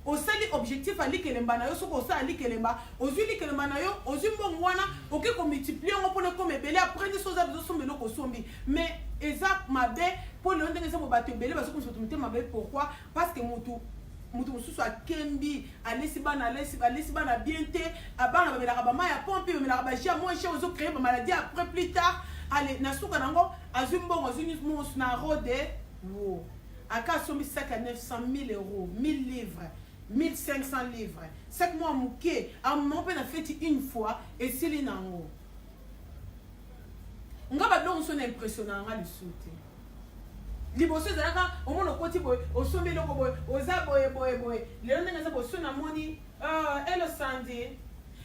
osali objectif à likelemba na yo soko osala likelemba ozwi likelemba na yo ozwi mbongo wana oke ko multiplier ngo pona comme ebele après des choses abizo sombelo ko sombi mais eza mabe pour le ndenge ça mo bato ebele baso ko sotumite mabe pourquoi parce que mutu mususu akembi alesi bana bien te abana babelaka bama ya pompe babelaka bajia moins cher ozo créer ba maladie après plus tard allez na suka nango azwi mbongo azwi mos na rode wo aka sombi sac à 900 000 euros 1000 livres 1500 livres 5 mois mouké à mon père a fait une fois et c'est les nango nga ba donc son impressionnant nga le sauter liboso zaka o mono koti boy o sombi loko boy o za boy le ndenge za boso na moni elo sandi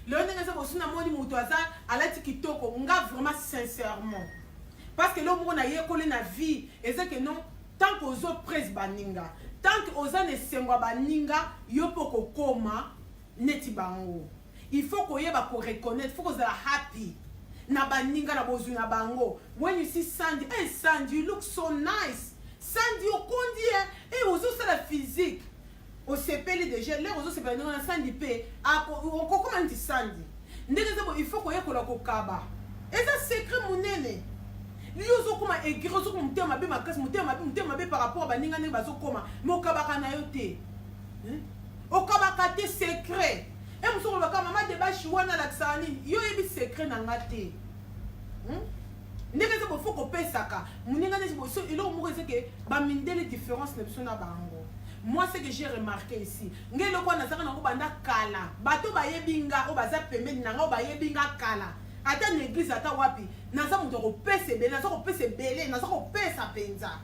le ndenge za boso na moni muto aza alati kitoko nga vraiment sincèrement parce que l'homme na yekole na vie et c'est que non tant que ozo presse baninga tant que oza ne sengwa baninga yo poko koma neti bango il faut ko yeba ko reconnaître faut ko za happy na baninga na bozu na bango when you see Sandy hey Sandy you look so nice Sandy okondi et ozo la physique o sepeli déjà là ozo sepeli na Sandy pe on comment dit Sandy ndenge zabo il faut ko yekola ko kaba et ça secret munene liyozo kuma egirozo kuma mutema be makasi mutema be par rapport ba ninga ne bazo koma mo kabaka na yo te o kabaka te secret e muso ba kama mama de ba shiwana la tsani yo yebi secret na ngate ndenge zo faut ko pesaka muninga ne bo so ilo mo que ba mindele différence ne biso na bango moi ce que j'ai remarqué ici ngelo kwa na saka na ko banda kala bato ba yebinga o baza pembeni na ngo ba yebinga kala ata na église ata wapi naza muto ko pese bele naza ko pese bele naza ko pesa penza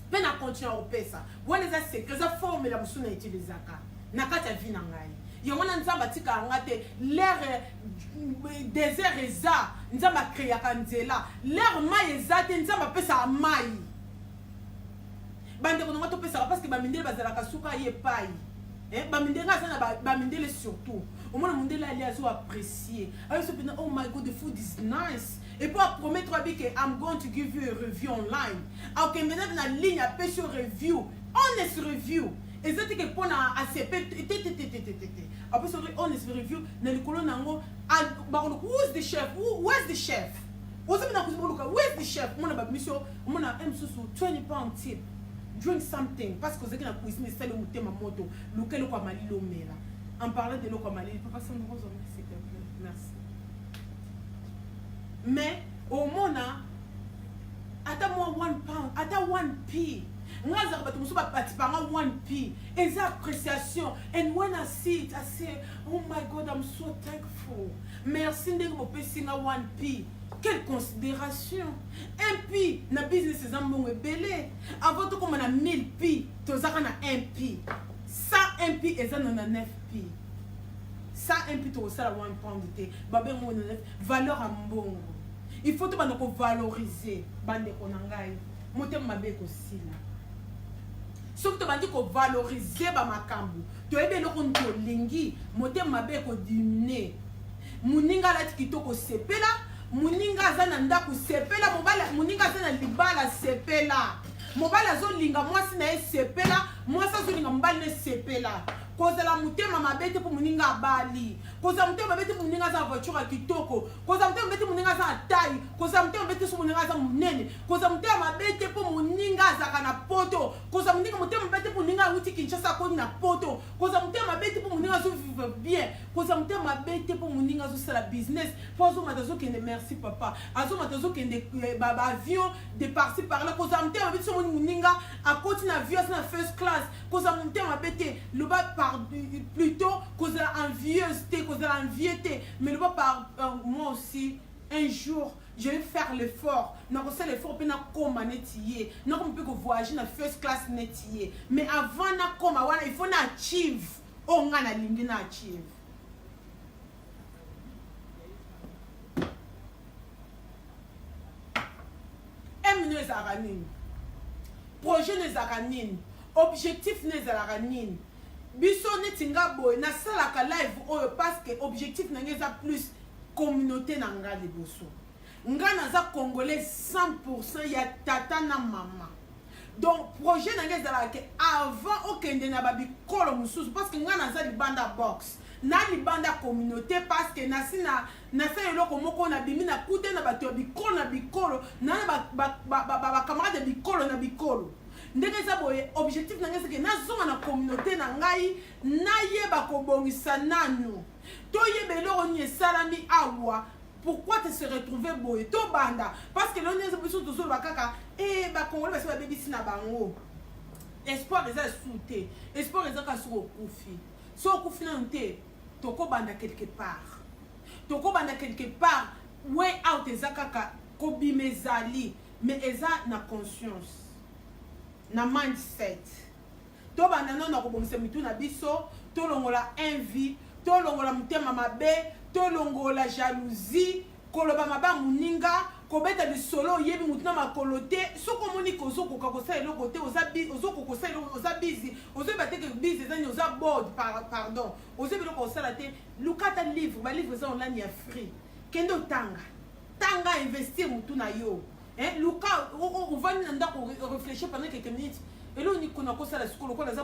pe na continuer ko pesa wona za secret za forme la musuna utilizaka na kati ya vie na ngai yongona nzamba tika ngate l'air désert eza nzamba créer kanzela l'air mai ezate nzamba pesa mai bande ko ngoto pesa parce que ba mindele bazala kasuka ye pai ba mindele ngasa na ba mindele surtout au moins le monde là il a apprécié alors ce oh my god the food is nice et pour promettre à que I'm going to give you a review online alors que maintenant la ligne a pêché review honest review et c'est que pour na ACP après ce honest review na likolo nango who's the chef where's the chef ozo na kuziboluka where's the chef mona ba mission mona msusu 20 pound tip drink something parce que vous avez la cuisine c'est le mutema moto lequel quoi malilo mera en parlant de l'eau comme elle, papa, ça nous rose, merci. mais au mona ata moi 1 pound ata 1 p ngaza bato musu batipanga 1 p eza appréciation. And when I see it I say oh my God, I'm so thankful. Merci ndenge bopesi nga 1 p. Quelle considération. 1 p na business eza mbongo ebele. Avant to koma na 1000 p tozaka na 1 p. Ça 1 p eza na 9 p. Ça 1 p to sala 1 pound te babe mo na valeur à mbongo. Il faut to bana ko valoriser bande ko nangai. Motema mabe ko sila. Sauf que tu vas valoriser ba makambu. Tu es bien le to lingi, mote mabe ko diminuer. Muninga la kitoko sepela, muninga za na ndaku sepela, mobala muninga za na libala sepela. Mobala zo linga mwasi na sepela, mwasa zo linga mbali na sepela. Koza la mutema mabete pour muninga bali. Koza mutema mabete pour muninga za voiture kitoko. Koza mutema mabete muninga za taille. Koza mutema mabete pour muninga za munene. Koza mutema mabete pour muninga za kana poto. Koza mutema mabete pour muninga uti Kinshasa ko na poto. Koza mutema mabete pour muninga zo vivre bien. Koza mutema mabete pour muninga zo sala business. Pozo matazo kende merci papa. Azo matazo kende baba avion de par-ci par-là. Koza mutema mabete so muninga a côté na avion na first class. Koza mutema mabete le bas plutôt cause envieuse, cause l'enviété, mais le par moi aussi un jour je vais faire l'effort. Non, c'est l'effort pour na comme netier. Non, on peut voyager na first class netier. Mais avant na comme voilà, il faut na achieve. On a la ligne na achieve. M ne zaranine. Projet ne zaranine. Objectif ne zaranine. Biso netinga boy na sala ka live oyo parce que objectif na ngeza plus communauté na nga liboso. Nga naza congolais 100% ya tata na mama. Donc projet na ngeza la ke avant okende na babi kolo mususu parce que nga naza libanda box. Na libanda communauté parce que nasina nasa eloko moko na bimi na kute na bato bikolo na bikolo na ba camarade bikolo na bikolo. Ndenge za boye objectif na ngese ke nazonga na communauté na ngai nayeba kobongisa nanu to yebelo ni salami awa. Pourquoi te se retrouver boye to banda parce que l'on est besoin de ba kaka ba congolais ba bébé sina bango espoir eza souté espoir eza ka soko kufi so kufi na nte to ko banda quelque part way out eza kaka ko bimezali mais eza na conscience na mindset to banda non na kobongisa mitu na biso to longola envie to longola mutema mabe to longola jalousie koloba maba muninga kobeta lisolo yebi mutuna makolote soko moni kozo koka kosa eloko te ozo kosa eloko oza busy ozo bateke busy zani oza bored pardon ozo biloko osala te lukata livre ba livre za online ya free kendo tanga investir mutuna yo. Luka, on va réfléchir pendant quelques minutes. Et là, on y connaît ça la school, on a dit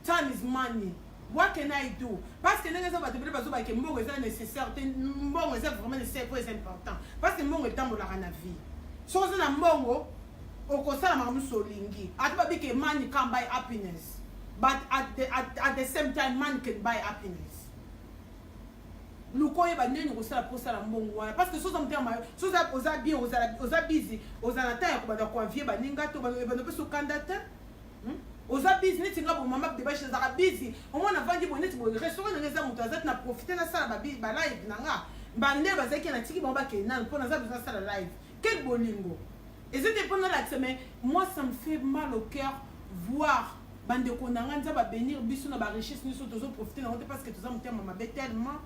time is money. What can I do? Parce que les gens vont te dire que mon est nécessaire, mon est vraiment nécessaire, très important. Parce que mon est temps de la vie. So na mbongo, okosala mamu solingi. Atuba bike money can buy happiness, but at the same time, money can buy happiness. Nous connaissons bien nous ça pour ça la mbongo parce que soza mtema soza oza bien oza busy oza na taille ko ba convier ba ninga to ba no peso candidate oza business nga bo mama de ba chez za busy au moins na vandi bonnet bo restaurant na ngeza mutu azat na profiter na sala ba live na nga ba nde ba zaki na tiki ba ke na pour na za besoin sala live quel bolingo et c'était pendant la semaine moi ça me fait mal au cœur voir bande ko na nga ba bénir biso na ba richesse ni so tozo profiter na parce que toza mtema mabe tellement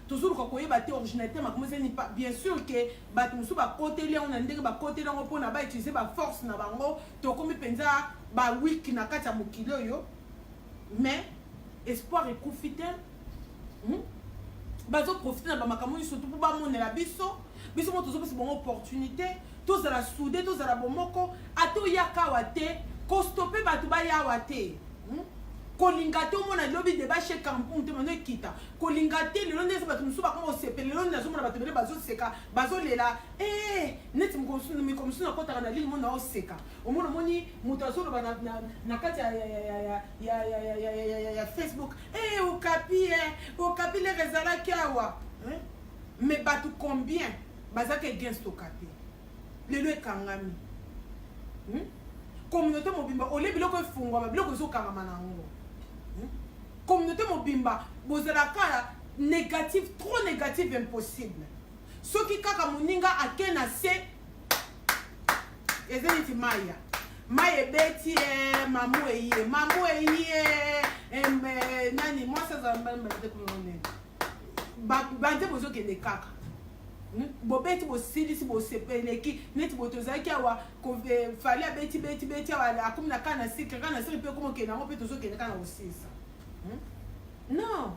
toujours quand on est originalité bien sûr que batumusu ba côté là on a ndenge ba côté là on peut na ba utiliser ba force na bango to komi penza ba week na kati ya mokilo yo mais espoir et profiter bazo profiter na ba makamoni surtout pour ba monela biso mo tozo pesa bon opportunité tous à la soudé tous à la bomoko ato yakawa te ko stopper batu ba yawa te kolingate omona lobi de ba chez campon te mona kita kolingate le londe ba tumusu ba ko sepele le londe na zomona ba tebele bazo seka bazo lela net mkonsu mi komsu na kota na lili mona o seka omona moni mutazo ba na kati ya Facebook o kapi le rezala kawa mais batu combien bazaka against okape lelo ekangami communauté mobimba ole biloko efungwama biloko ezokangama nango communauté mobimba bozalaka négatif trop négatif impossible soki kaka moninga ake na se eza neti maya ebeti mamu eyiye nani mwasi azalambaatekulonene bante bozokende kaka bobeti bosilisi bosepeleki neti botozalaki awa fali abeti awa akomi na kana sikre mpe komokende yango mpe tozokende kaka na kosilisa non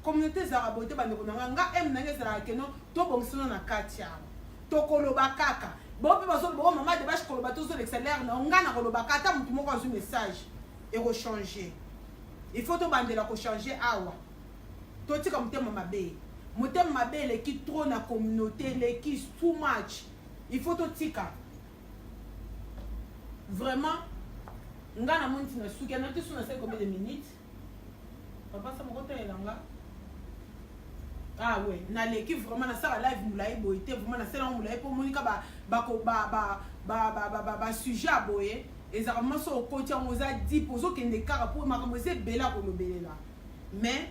communauté ezalaka bote bandeko na nga eme nange ezalaka keno tobongisana na kati awa tokoloba kaka bo mpe bazoloba o mama debache koloba tozolekisa lere na nga na koloba kaka ata motu moko azwi message ekochange il faut tobandela kochange awa totika motema mabe motema mabe eleki trop na communauté eleki too much il faut totika vraiment nga na moni ntina suki ana te suna sai combien de minutes papa sa moko telanga ah ouais naleki vraiment na sala live mulai boye te vraiment na sala mulai po monika ba sujet aboye ezaka maso okoti yango oza deep ozokende kaka po makambo eza ebela kolobelela mais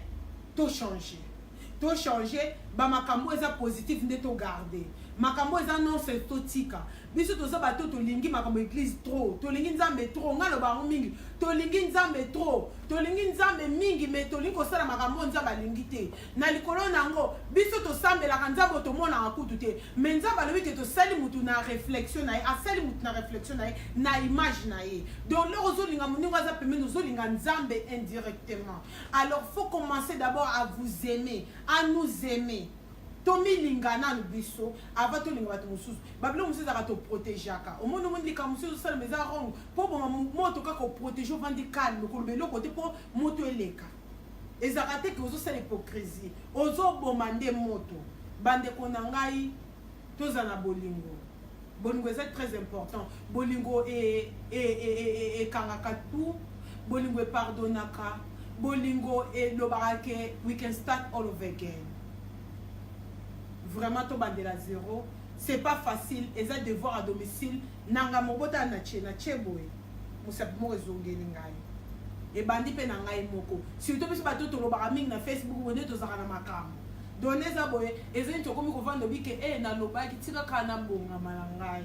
to changer bamakambo eza positif nde togarde makambo eza nonse totika biso toza bato tolingi makambo église trop tolingi nzambe trop nga loba yango mingi tolingi nzambe trop tolingi nzambe mingi mais tolingi kosala makambo nzambe alingi te na likolo nango biso tosambelaka nzambe tomonaka kutu te mais nzambe alobi ke tosali mutu na réflexion na ye asali mutu na réflexion na ye na image na ye donc lero ozolinga moningo aza pembeni ozolinga nzambe indirectement alors faut commencer d'abord à vous aimer à nous aimer tomilingana no biso avant tolinga bato mosusu babilo mosusu ezaka toprotégeaka omoni omoni likambo mosusu osala eza rongo mpo boma moto kaka oprotege ovandi calme koloba eloko te mpo moto eleka ezaka te ke ozosala hypocrisie ozoboma nde moto bandeko na ngai tozala na bolingo bolingo eza très important bolingo ekangaka tout bolingo epardonnaka bolingo elobaka ke we can start all over again. Vraiment to bandela zéro, c'est pas facile, et ça devoir à domicile nanga mobota na cheboe musapi mo ezongeli ngai e bandi pe na ngai moko surtout biso bato to lobaka mingi na Facebook wende to zaka na makambo donner za boye ezeni to komi ko vando bike na lobaki tika kana bonga malangai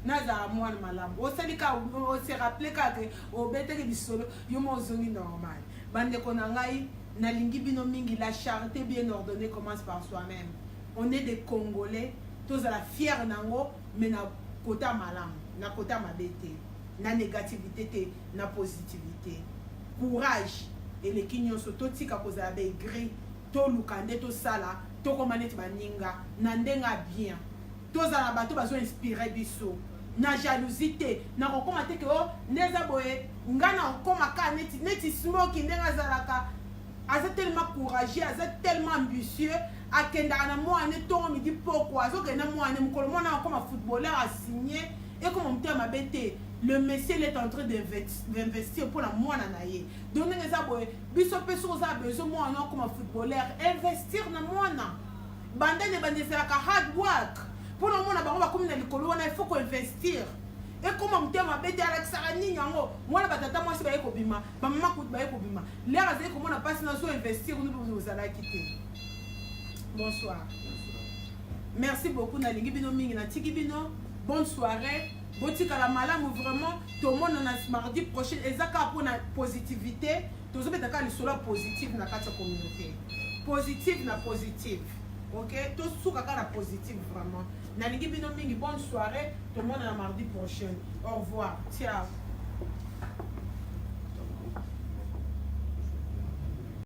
naza mwana malambo osalika o se rappeler ka ke o beteke bisolo yo mo zongi normal bande ko na ngai na lingi bino mingi la charité bien ordonnée commence par soi-même. On est des Congolais, tous à la fière nango, mais na kota malam, na kota mabete, na négativité, na positivité. Courage et les kinyon so toti ka koza be gris, to lukande to sala, to komaneti baninga, na ndenga bien. Tous à la bateau bazo inspirer biso. Na jalousie, na kokoma te ke o neza boye, ngana okoma ka neti smoke ndenga zalaka. Aza tellement courageux, aza tellement ambitieux. Akenda na moane tongo midi pourquoi azokenda moane mukolo mona comme un footballeur a signé et comme on t'a mabete le monsieur est en train d'investir pour la moana naie donc les aboye biso peso za besoin moana comme un footballeur investir na moana bande ne bande c'est la hard work pour le moana ba comme na likolo wana il faut qu'on investir et comme on t'a mabete Alexa ni nyango moana batata moi si ba yeko bima ba mama ku ba yeko bima l'air azé comme on a passé na so investir nous vous allez quitter. Bonsoir. Merci beaucoup Nalingi Bino Mingi na Tikibino. Bonne soirée. Botika la malamu vraiment. Tout le monde en mardi prochain. Ezaka pour la positivité. Tout le monde est sur positive na kata communauté. Positive na positive. Ok. Tout sous kaka na positive vraiment. Nalingi Bino Mingi. Bonne soirée. Tout le monde en mardi prochain. Au revoir. Ciao.